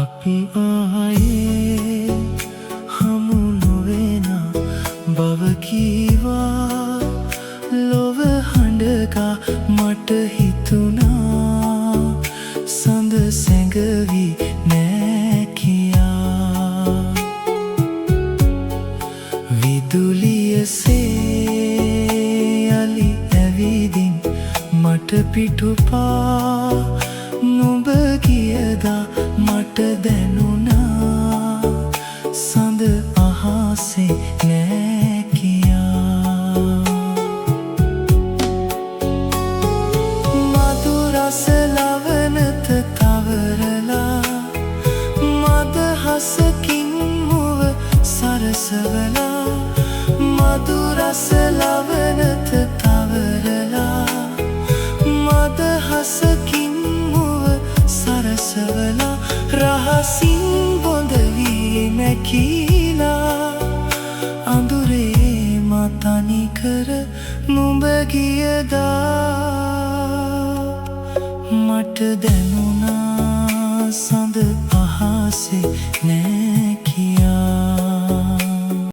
අපි ආයේ හමු නොවෙන බව කීවා ලොව හඬකා මට හිතුණා සඳ සැඟවි නෑ කියා විදුලියසේ යලි ඇවිදින් මට පිටුපා නුඹ ගියදා මට දැනුණා සඳ අහසේ නෑ කියා මధుරස ලවනත තවරලා මදහසකින් මුව සරසවලා මధుරස ලවනත තවරලා මදහසකින් සරසවලා රහසින් බොඳ වී මැකීලා අඳුරේ මතනි කර නුඹ ගියදා මට දැනුණා සඳ අහසේ නෑ කියා